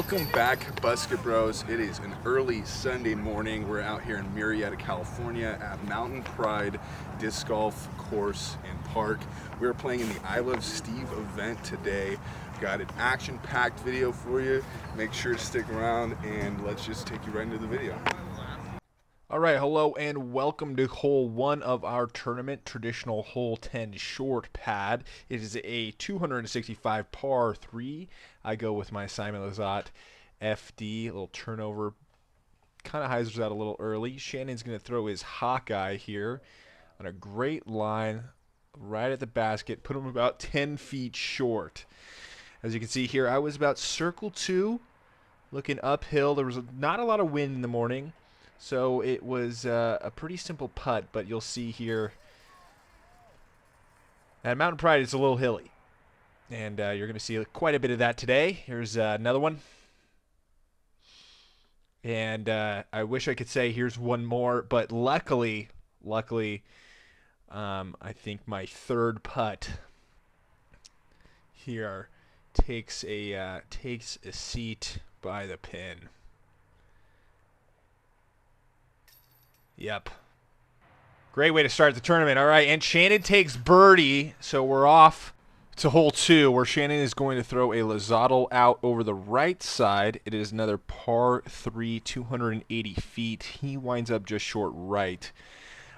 Welcome back, Busket Bros. It is an early Sunday morning. We're out here in Murrietta, California at Mountain Pride Disc Golf Course and Park. We're playing in the I Love Steve event today. Got an action-packed video for you. Make sure to stick around and let's just take you right into the video. All right, hello and welcome to hole 1 of our tournament, traditional hole 10 short pad. It is a 265 par 3. I go with my Simon Lizotte FD, a little turnover. Kind of hyzers out a little early. Shannon's going to throw his Hawkeye here on a great line right at the basket, put him about 10 feet short. As you can see here, I was about circle 2, looking uphill. There was not a lot of wind in the morning. So it was a pretty simple putt, but you'll see here at Mountain Pride it's a little hilly. And you're going to see quite a bit of that today. Here's another one. And I wish I could say here's one more, but luckily, I think my third putt here takes a seat by the pin. Yep. Great way to start the tournament. All right, and Shannon takes birdie, so we're off to hole 2, where Shannon is going to throw a Lizotte out over the right side. It is another par 3, 280 feet. He winds up just short right.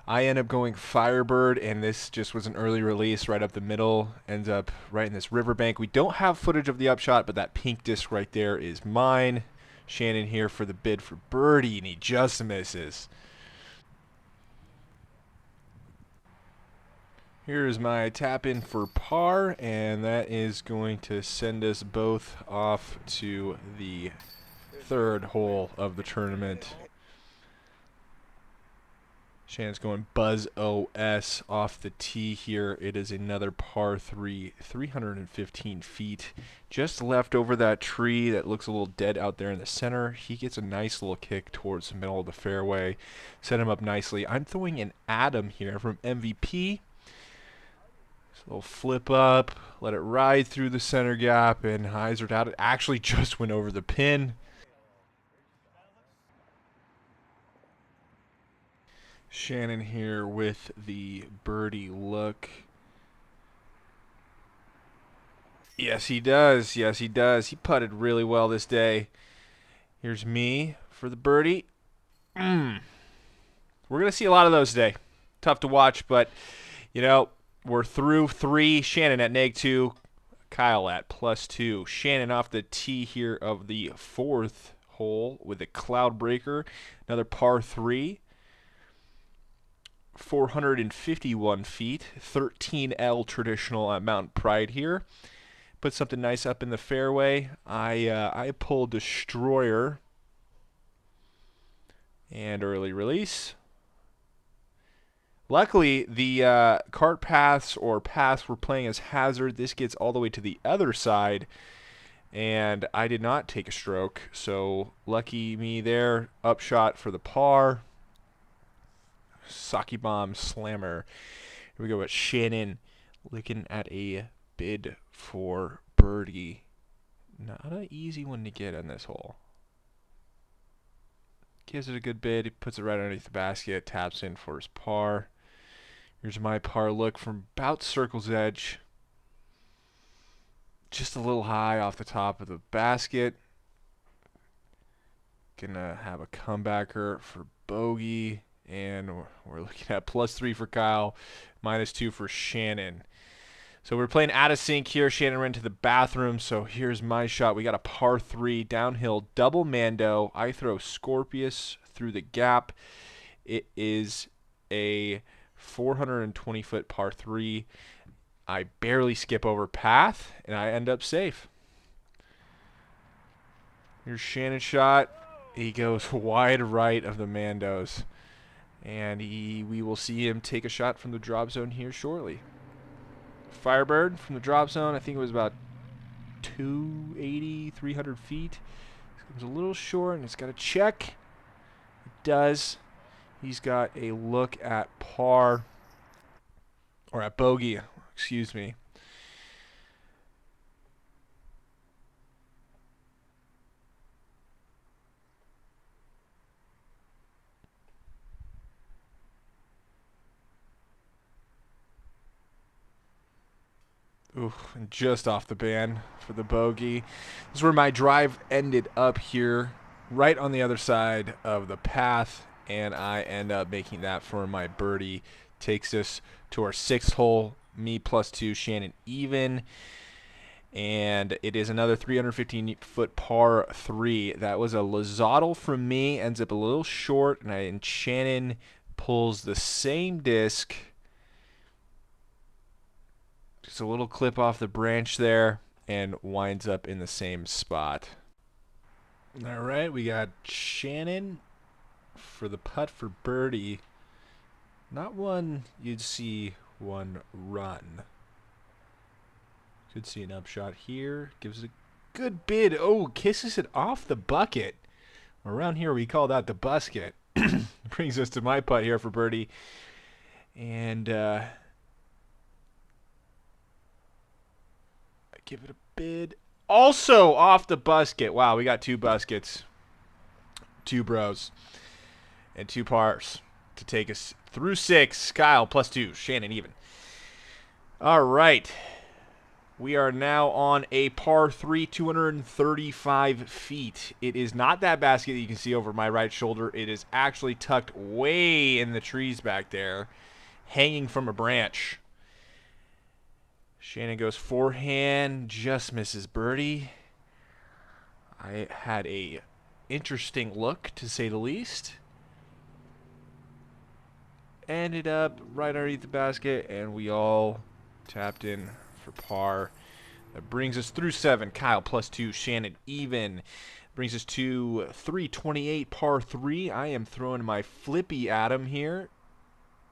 I end up going Firebird, and this just was an early release right up the middle. Ends up right in this riverbank. We don't have footage of the upshot, but that pink disc right there is mine. Shannon here for the bid for birdie, and he just misses. Here's my tap in for par, and that is going to send us both off to the third hole of the tournament. Shannon's going Buzz OS off the tee here. It is another par 3, 315 feet. Just left over that tree that looks a little dead out there in the center. He gets a nice little kick towards the middle of the fairway. Set him up nicely. I'm throwing an Adam here from MVP. So flip up, let it ride through the center gap, and hyzered out. It actually just went over the pin. Shannon here with the birdie look. Yes, he does. Yes, he does. He putted really well this day. Here's me for the birdie. We're going to see a lot of those today. Tough to watch, but, you know, we're through 3. Shannon at -2. Kyle at +2. Shannon off the tee here of the 4th hole with a cloud breaker. Another par 3. 451 feet. 13L traditional at Mountain Pride here. Put something nice up in the fairway. I pull Destroyer. And early release. Luckily, the cart paths or paths we're playing as hazard. This gets all the way to the other side, and I did not take a stroke, so lucky me there. Upshot for the par. Sake Bomb Slammer. Here we go with Shannon looking at a bid for birdie. Not an easy one to get on this hole. Gives it a good bid. He puts it right underneath the basket. Taps in for his par. Here's my par look from about circle's edge. Just a little high off the top of the basket. Gonna have a comebacker for bogey. And we're looking at +3 for Kyle, -2 for Shannon. So we're playing out of sync here. Shannon ran to the bathroom, so here's my shot. We got a par 3 downhill double mando. I throw Scorpius through the gap. It is a 420-foot par 3. I barely skip over path, and I end up safe. Here's Shannon's shot. He goes wide right of the mandos. And we will see him take a shot from the drop zone here shortly. Firebird from the drop zone. I think it was about 280, 300 feet. It was a little short, and it's got a check. It does. He's got a look at par, or at bogey, excuse me. Ooh, and just off the band for the bogey. This is where my drive ended up here, right on the other side of the path, and I end up making that for my birdie. Takes us to our sixth hole, me +2, Shannon even. And it is another 315-foot par 3. That was a Lozadal from me, ends up a little short, and Shannon pulls the same disc. Just a little clip off the branch there, and winds up in the same spot. All right, we got Shannon for the putt for birdie. Not one you'd see one run. Could see an upshot here. Gives it a good bid. Oh, kisses it off the bucket. Around here we call that the busket. Brings us to my putt here for birdie. And I give it a bid. Also off the busket. Wow, we got 2 buskets. 2 bros. And 2 pars to take us through 6. Kyle +2. Shannon even. All right. We are now on a par 3, 235 feet. It is not that basket that you can see over my right shoulder. It is actually tucked way in the trees back there, hanging from a branch. Shannon goes forehand, just misses birdie. I had a interesting look, to say the least. Ended up right underneath the basket, and we all tapped in for par. That brings us through 7. Kyle +2, Shannon even. Brings us to 328 par 3. I am throwing my flippy at him here,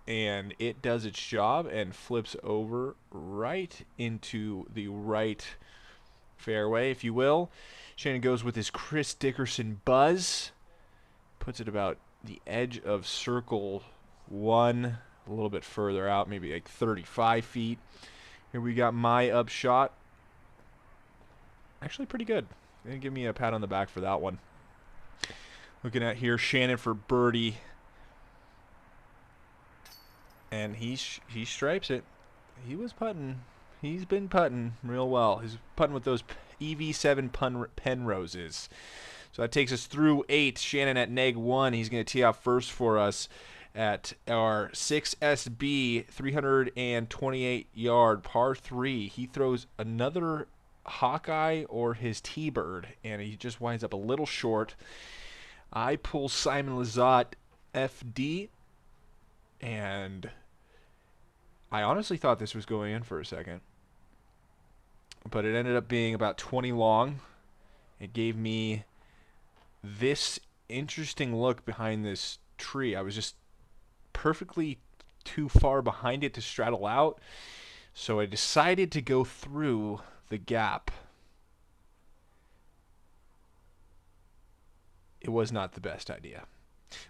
and it does its job and flips over right into the right fairway, if you will. Shannon goes with his Chris Dickerson buzz. Puts it about the edge of circle 1, a little bit further out, maybe like 35 feet. Here we got my upshot. Actually pretty good. Gonna give me a pat on the back for that one. Looking at here, Shannon for birdie. And he stripes it. He was putting. He's been putting real well. He's putting with those EV7 Penroses. So that takes us through 8. Shannon at -1. He's going to tee off first for us at our 6SB 328-yard par 3. He throws another Hawkeye or his T-Bird, and he just winds up a little short. I pull Simon Lizotte FD, and I honestly thought this was going in for a second, but it ended up being about 20 long. It gave me this interesting look behind this tree. I was just perfectly too far behind it to straddle out, so I decided to go through the gap. It was not the best idea,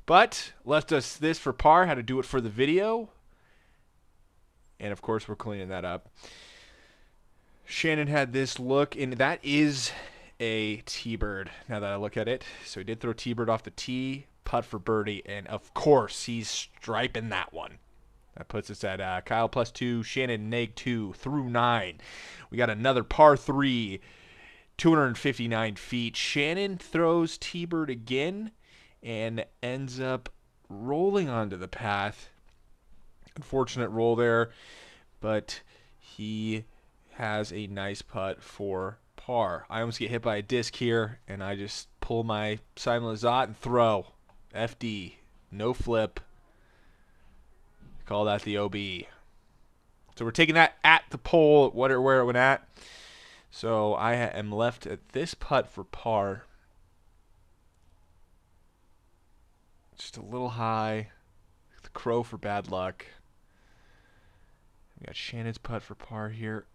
but left us this for par. Had to do it for the video, and of course we're cleaning that up. Shannon had this look, and that is a T-Bird now that I look at it. So he did throw T-Bird off the tee, putt for birdie, and of course he's striping that one. That puts us at Kyle +2, Shannon -2 through 9. We got another par 3, 259 feet. Shannon throws T-Bird again and ends up rolling onto the path. Unfortunate roll there, but he has a nice putt for par. I almost get hit by a disc here, and I just pull my Simon Lizotte and throw. FD, no flip. Call that the OB. So we're taking that at the pole, where it went at. So I am left at this putt for par. Just a little high. The crow for bad luck. We got Shannon's putt for par here.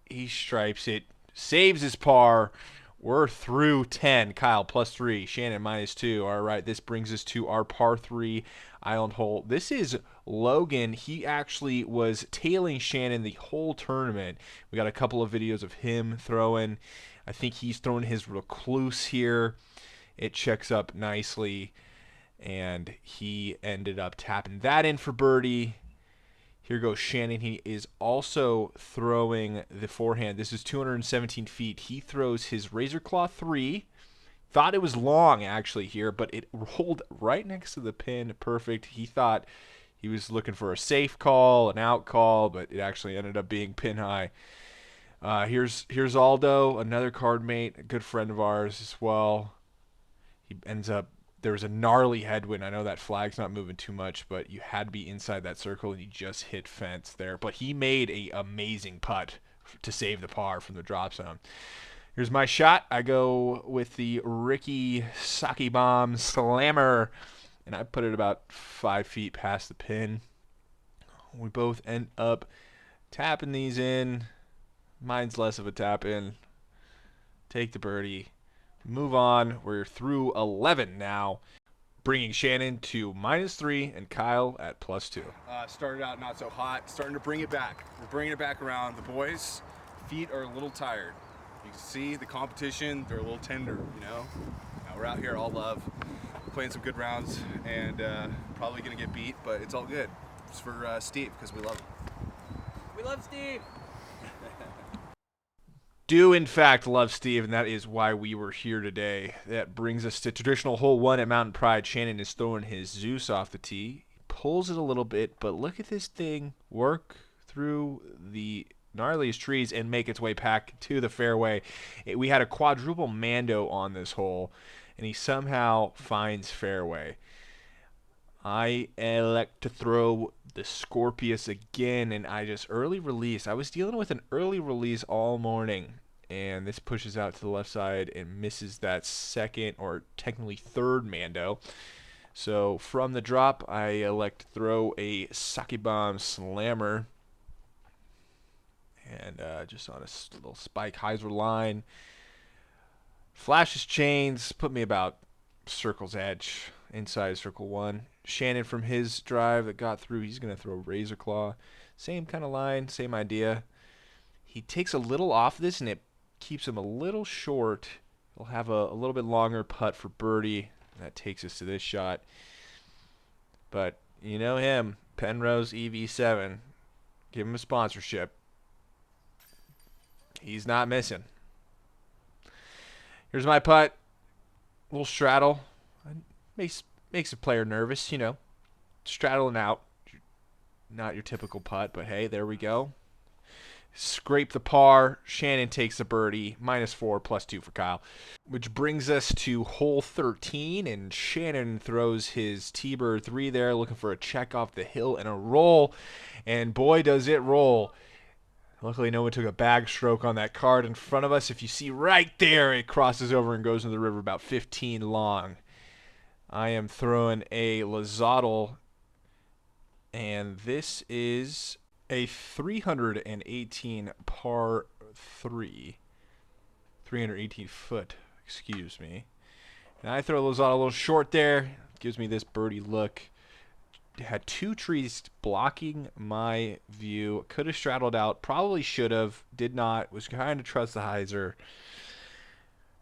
He stripes it, saves his par. We're through 10. Kyle +3, Shannon -2. All right, this brings us to our par 3 island hole. This is Logan. He actually was tailing Shannon the whole tournament. We got a couple of videos of him throwing. I think he's throwing his recluse here. It checks up nicely, and he ended up tapping that in for birdie. Here goes Shannon. He is also throwing the forehand. This is 217 feet. He throws his Razor Claw 3. Thought it was long, actually, here, but it rolled right next to the pin. Perfect. He thought he was looking for a safe call, an out call, but it actually ended up being pin high. Here's Aldo, another card mate, a good friend of ours as well. He ends up, there was a gnarly headwind. I know that flag's not moving too much, but you had to be inside that circle, and he just hit fence there. But he made a amazing putt to save the par from the drop zone. Here's my shot. I go with the Ricky Sake Bomb Slammer, and I put it about 5 feet past the pin. We both end up tapping these in. Mine's less of a tap in. Take the birdie. Move on. We're through 11 now, bringing Shannon to -3 and Kyle at +2. Started out not so hot, starting to bring it back. We're bringing it back around. The boys' feet are a little tired. You can see the competition, they're a little tender, you know? Now we're out here all love, playing some good rounds, and probably gonna get beat, but it's all good. It's for Steve, because we love him. We love Steve. Do in fact love Steve, and that is why we were here today. That brings us to traditional hole 1 at Mountain Pride. Shannon is throwing his Zeus off the tee. He pulls it a little bit, but look at this thing work through the gnarliest trees and make its way back to the fairway. We had a quadruple mando on this hole, and he somehow finds fairway. I elect to throw the Scorpius again, and I just early release. I was dealing with an early release all morning, and this pushes out to the left side and misses that second, or technically third, mando. So from the drop, I elect to throw a Sake Bomb Slammer, and just on a little spike hyzer line. Flashes chains, put me about circle's edge, inside circle 1. Shannon from his drive that got through, he's going to throw Razor Claw. Same kind of line, same idea. He takes a little off this, and it keeps him a little short. He'll have a little bit longer putt for birdie. That takes us to this shot. But you know him, Penrose EV7. Give him a sponsorship. He's not missing. Here's my putt. Little straddle. Makes a player nervous, you know. Straddling out. Not your typical putt, but hey, there we go. Scrape the par. Shannon takes the birdie. -4, +2 for Kyle. Which brings us to hole 13, and Shannon throws his T-Bird 3 there, looking for a check off the hill and a roll. And boy, does it roll. Luckily, no one took a bag stroke on that card in front of us. If you see right there, it crosses over and goes into the river about 15 long. I am throwing a Lazadal, and this is a 318 par 3. 318 foot, excuse me. And I throw Lazadal a little short there. Gives me this birdie look. Had 2 trees blocking my view. Could have straddled out. Probably should have. Did not. Was trying to trust the hyzer.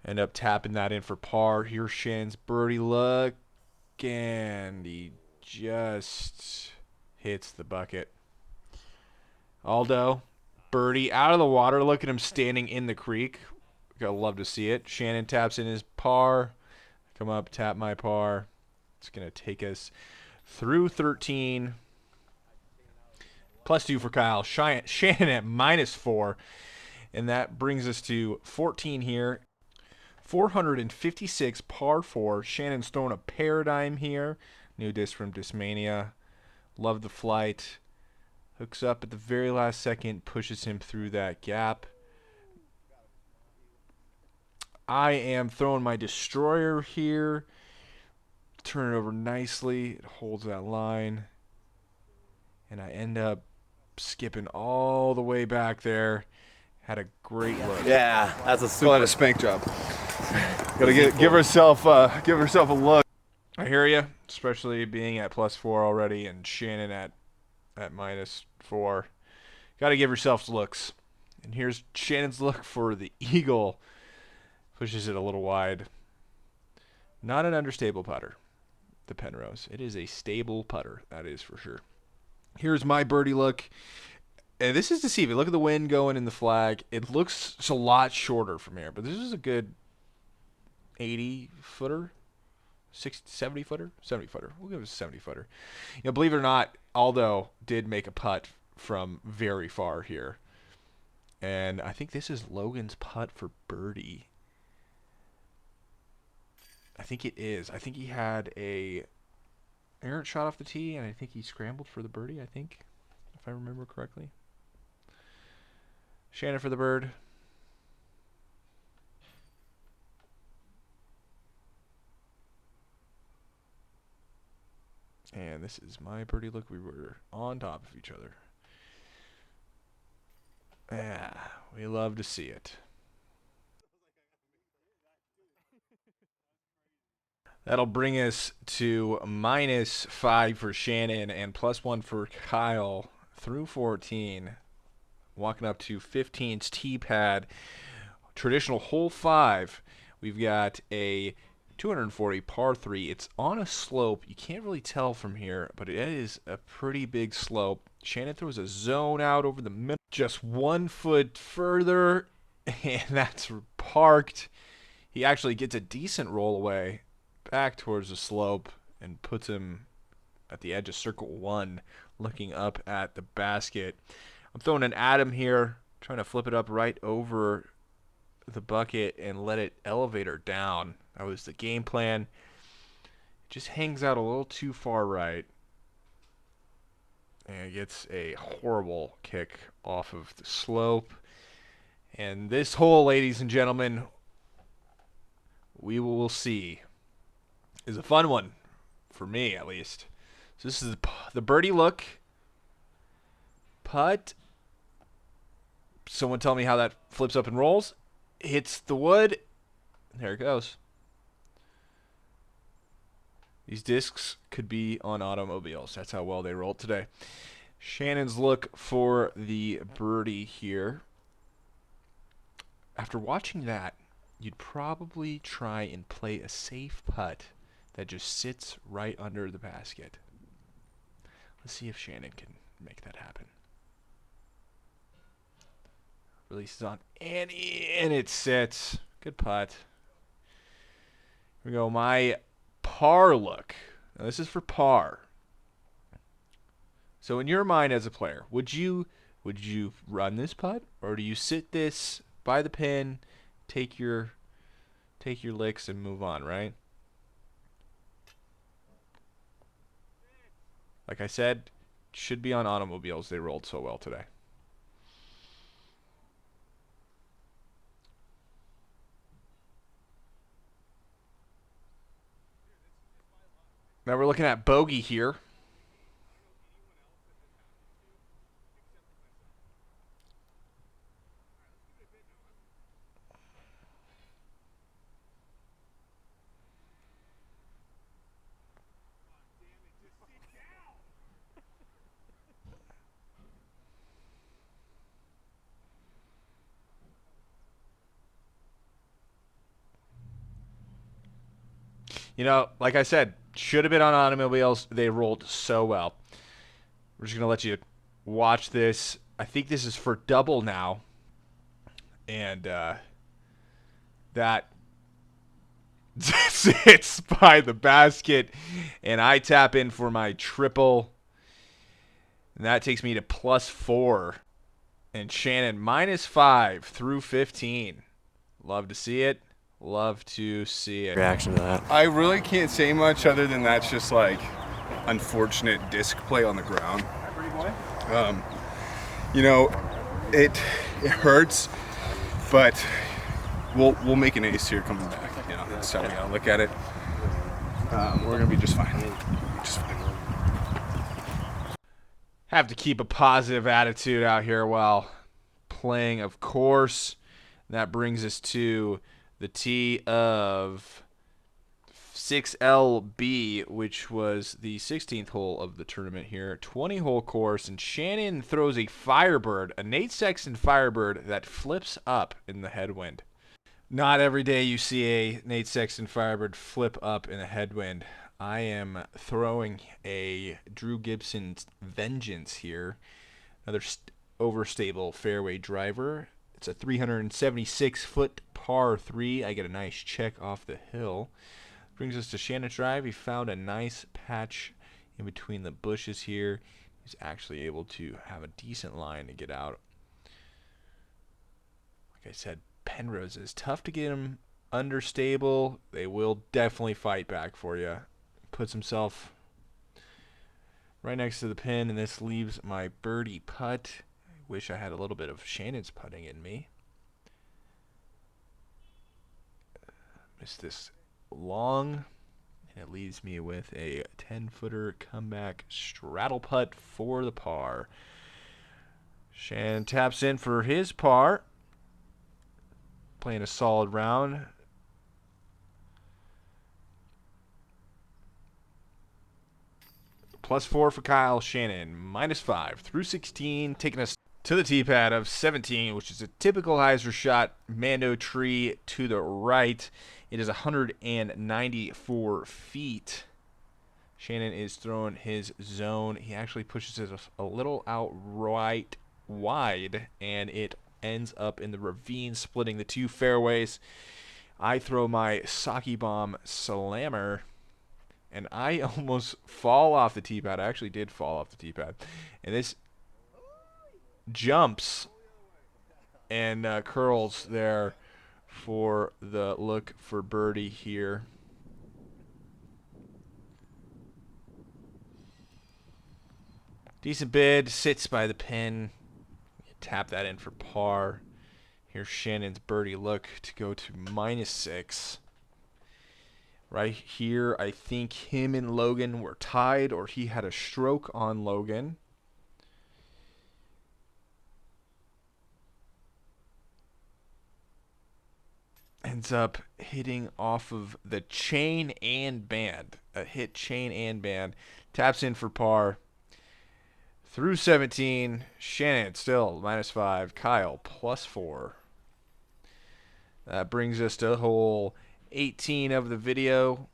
End up tapping that in for par. Here's Shannon's birdie look. And he just hits the bucket. Aldo, birdie out of the water. Look at him standing in the creek. Gotta love to see it. Shannon taps in his par. Come up, tap my par. It's going to take us through 13. +2 for Kyle. Shannon at -4. And that brings us to 14 here. 456 par 4. Shannon's throwing a paradigm here. New disc from Discmania. Love the flight. Hooks up at the very last second. Pushes him through that gap. I am throwing my Destroyer here. Turn it over nicely. It holds that line. And I end up skipping all the way back there. Had a great look. Yeah, that's a Call super. that a spank job. Gotta give herself a look. I hear you, especially being at +4 already and Shannon at -4. Got to give yourself looks. And here's Shannon's look for the eagle. Pushes it a little wide. Not an understable putter, the Penrose. It is a stable putter, that is for sure. Here's my birdie look. And this is deceiving. Look at the wind going in the flag. It looks a lot shorter from here, but this is a good 80-footer. 60, 70-footer? 70-footer. We'll give it a 70-footer. Believe it or not, Aldo did make a putt from very far here. And I think this is Logan's putt for birdie. I think it is. I think he had a errant shot off the tee, and I think he scrambled for the birdie, I think, if I remember correctly. Shannon for the bird. And this is my birdie look. We were on top of each other. Yeah, we love to see it. That'll bring us to -5 for Shannon and +1 for Kyle through 14. Walking up to 15's tee pad. Traditional hole 5. We've got a 240 par 3. It's on a slope. You can't really tell from here, but it is a pretty big slope. Shannon throws a zone out over the middle. Just 1 foot further, and that's parked. He actually gets a decent roll away back towards the slope and puts him at the edge of circle 1, looking up at the basket. I'm throwing an atom here, trying to flip it up right over the bucket and let it elevator down. That was the game plan. It just hangs out a little too far right. And gets a horrible kick off of the slope. And this hole, ladies and gentlemen, we will see, is a fun one, for me at least. So this is the birdie look. Putt. Someone tell me how that flips up and rolls. Hits the wood. There it goes. These discs could be on automobiles. That's how well they rolled today. Shannon's look for the birdie here. After watching that, you'd probably try and play a safe putt that just sits right under the basket. Let's see if Shannon can make that happen. Releases on Annie, and it sits. Good putt. Here we go. My par look. Now this is for par. So in your mind as a player, would you run this putt, or do you sit this by the pin, take your licks and move on, right? Like I said, should be on automobiles. They rolled so well today. Now we're looking at bogey here. Like I said, should have been on automobiles. They rolled so well. We're just going to let you watch this. I think this is for double now. And that sits by the basket. And I tap in for my triple. And that takes me to +4. And Shannon -5 through 15. Love to see it. Love to see it. Reaction to that? I really can't say much other than that's just like unfortunate disc play on the ground. It hurts, but we'll make an ace here coming back. That's how we gotta look at it. We're gonna be just fine. Have to keep a positive attitude out here while playing, of course. That brings us to the tee of 6LB, which was the 16th hole of the tournament here. 20-hole course, and Shannon throws a Firebird, a Nate Sexton Firebird that flips up in the headwind. Not every day you see a Nate Sexton Firebird flip up in a headwind. I am throwing a Drew Gibson's Vengeance here. Another overstable fairway driver. It's a 376-foot par 3. I get a nice check off the hill. Brings us to Shannon's drive. He found a nice patch in between the bushes here. He's actually able to have a decent line to get out. Like I said, Penrose is tough to get him understable. They will definitely fight back for you. Puts himself right next to the pin, and this leaves my birdie putt. I wish I had a little bit of Shannon's putting in me. Missed this long, and it leaves me with a 10-footer comeback straddle putt for the par. Shannon taps in for his par. Playing a solid round. +4 for Kyle Shannon. -5 through 16, taking us to the tee pad of 17, which is a typical hyzer shot. Mando tree to the right. It is 194 feet. Shannon is throwing his zone. He actually pushes it a little out right wide, and it ends up in the ravine, splitting the two fairways. I throw my Saki Bomb Slammer, and I almost fall off the tee pad. I actually did fall off the tee pad. And this jumps and curls there for the look for birdie here. Decent bid, sits by the pin. Tap that in for par. Here's Shannon's birdie look to go to -6. Right here, I think him and Logan were tied, or he had a stroke on Logan. Ends up hitting off of the chain and band. A hit chain and band. Taps in for par. Through 17, Shannon still -5. Kyle +4. That brings us to hole 18 of the video.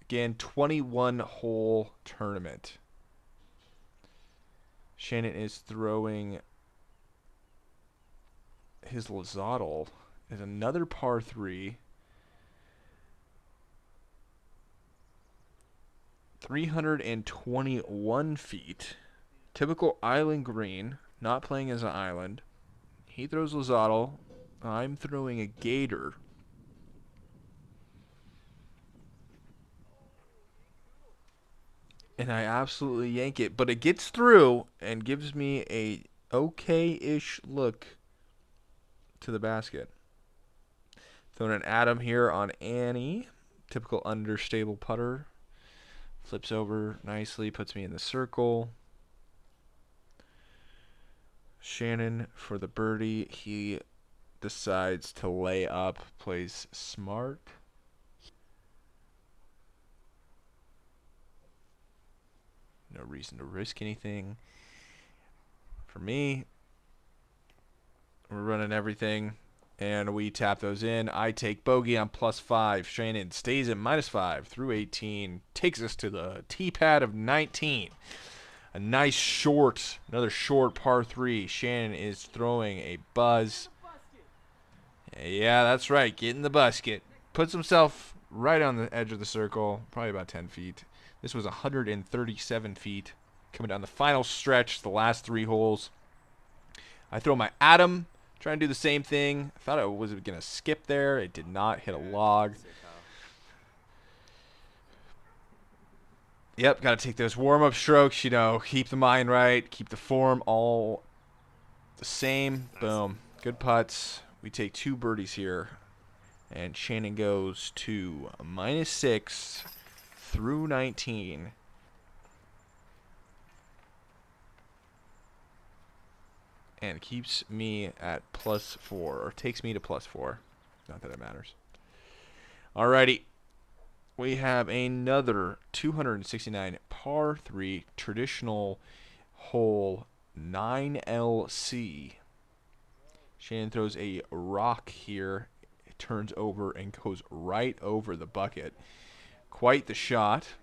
Again, 21-hole tournament. Shannon is throwing his Lazadal. Is another par 3. 321 feet. Typical island green. Not playing as an island. He throws Lazadal. I'm throwing a Gator. And I absolutely yank it. But it gets through and gives me a okay-ish look to the basket. Throwing an Adam here on Annie. Typical understable putter. Flips over nicely, puts me in the circle. Shannon for the birdie. He decides to lay up, plays smart. No reason to risk anything. For me, we're running everything, and we tap those in. I take bogey on +5. Shannon stays at -5 through 18. Takes us to the tee pad of 19. A nice short, another short par 3. Shannon is throwing a buzz. Yeah, that's right. Getting the busket. Puts himself right on the edge of the circle, probably about 10 feet. This was 137 feet. Coming down the final stretch, the last 3 holes. I throw my Adam, try and do the same thing. I thought I was going to skip there. It did not hit a log. Yep, got to take those warm-up strokes, you know, keep the mind right, keep the form all the same. Boom. Good putts. We take 2 birdies here. And Shannon goes to -6 through 19. And keeps me at +4, or takes me to +4. Not that it matters. Alrighty. We have another 269 par 3 traditional hole 9LC. Shannon throws a rock here. It turns over and goes right over the bucket. Quite the shot,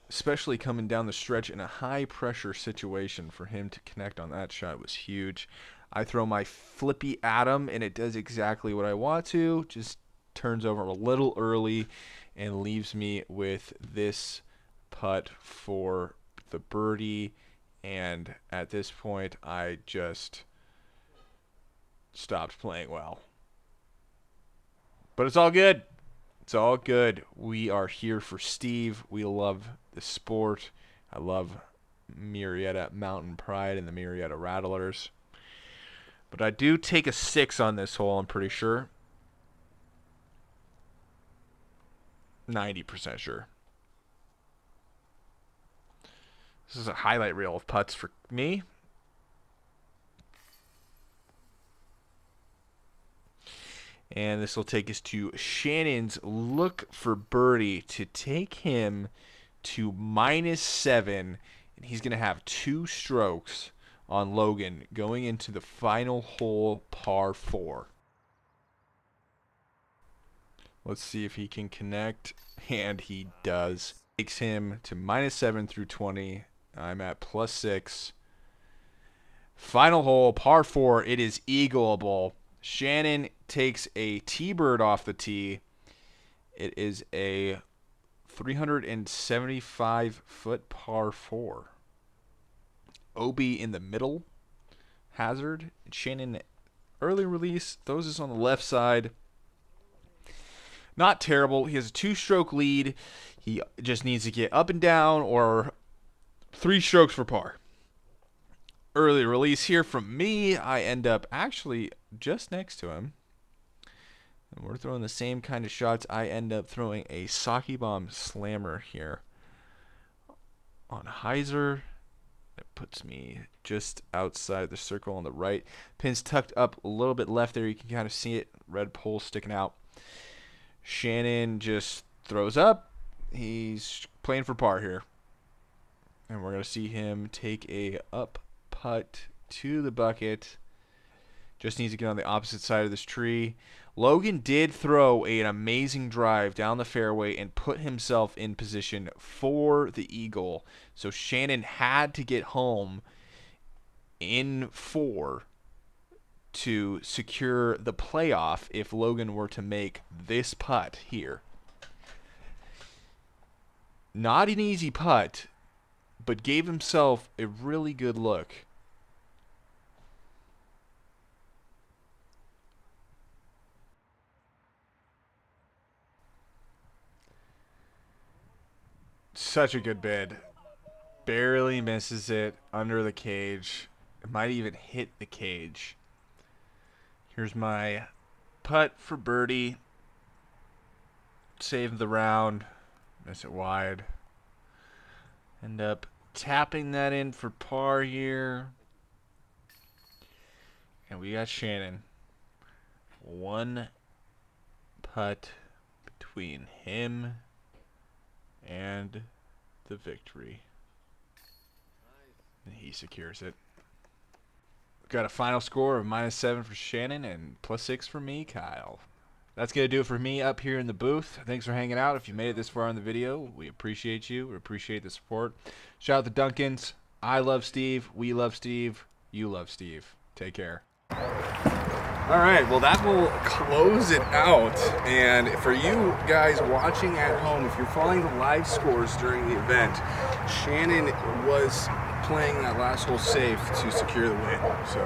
especially coming down the stretch in a high-pressure situation. For him to connect on that shot was huge. I throw my flippy at him, and it does exactly what I want to. Just turns over a little early and leaves me with this putt for the birdie. And at this point, I just stopped playing well. But it's all good. It's all good. We are here for Steve. We love the sport. I love Murrietta Mountain Pride and the Murrietta Rattlers. But I do take a 6 on this hole, I'm pretty sure. 90% sure. This is a highlight reel of putts for me. And this will take us to Shannon's look for birdie to take him to -7. And he's going to have 2 strokes on Logan going into the final hole, par 4. Let's see if he can connect. And he does. Takes him to -7 through 20. I'm at +6. Final hole, par 4. It is eagleable. Shannon takes a T-bird off the tee. It is a 375-foot par 4. OB in the middle. Hazard. Shannon early release. Those is on the left side. Not terrible. He has a 2-stroke lead. He just needs to get up and down or 3 strokes for par. Early release here from me. I end up actually just next to him. And we're throwing the same kind of shots. I end up throwing a sake bomb slammer here on Heiser. It puts me just outside the circle on the right. Pin's tucked up a little bit left there. You can kind of see it. Red pole sticking out. Shannon just throws up. He's playing for par here. And we're going to see him take a up putt to the bucket. Just needs to get on the opposite side of this tree. Logan did throw an amazing drive down the fairway and put himself in position for the eagle. So Shannon had to get home in 4 to secure the playoff if Logan were to make this putt here. Not an easy putt, but gave himself a really good look. Such a good bid. Barely misses it under the cage. It might even hit the cage. Here's my putt for birdie. Save the round. Miss it wide. End up tapping that in for par here. And we got Shannon. 1 putt between him and the victory. And he secures it. Got a final score of -7 for Shannon and +6 for me, Kyle. That's going to do it for me up here in the booth. Thanks for hanging out. If you made it this far in the video, we appreciate you. We appreciate the support. Shout out to Duncans. I love Steve. We love Steve. You love Steve. Take care. All right, well, that will close it out. And for you guys watching at home, if you're following the live scores during the event, Shannon was playing that last hole safe to secure the win. So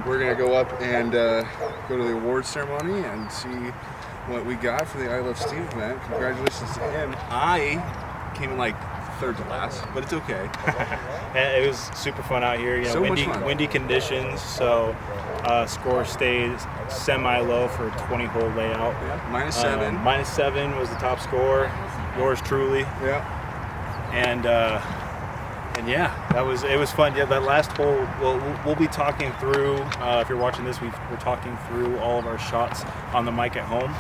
we're going to go up and go to the awards ceremony and see what we got for the I Love Steve event. Congratulations to him. I came in like 3rd to last, but it's okay. It was super fun out here. You know, So much fun. windy conditions, so score stayed semi-low for a 20-hole layout. Yeah, -7. -7 was the top score. Yours truly. Yeah. And yeah, it was fun. Yeah, that last hole, we'll be talking through. If you're watching this, we're talking through all of our shots on the mic at home.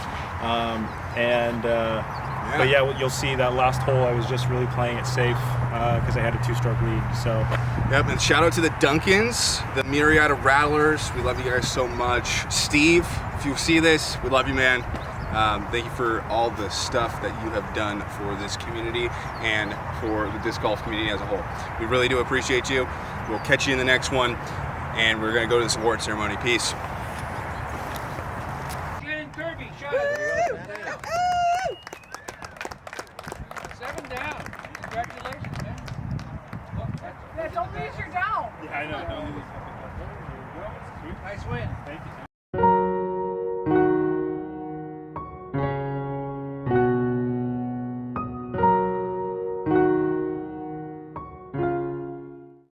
But yeah, you'll see that last hole. I was just really playing it safe because I had a 2-stroke lead. So. Yep, and shout out to the Duncans, the Murrietta Rattlers. We love you guys so much. Steve, if you see this, we love you, man. Thank you for all the stuff that you have done for this community and for the disc golf community as a whole. We really do appreciate you. We'll catch you in the next one, and we're going to go to this award ceremony. Peace. Shannon Kirby, shoutout. 7 down. Congratulations, man. Yeah, don't lose your down. Yeah, I know. Nice win. Thank you.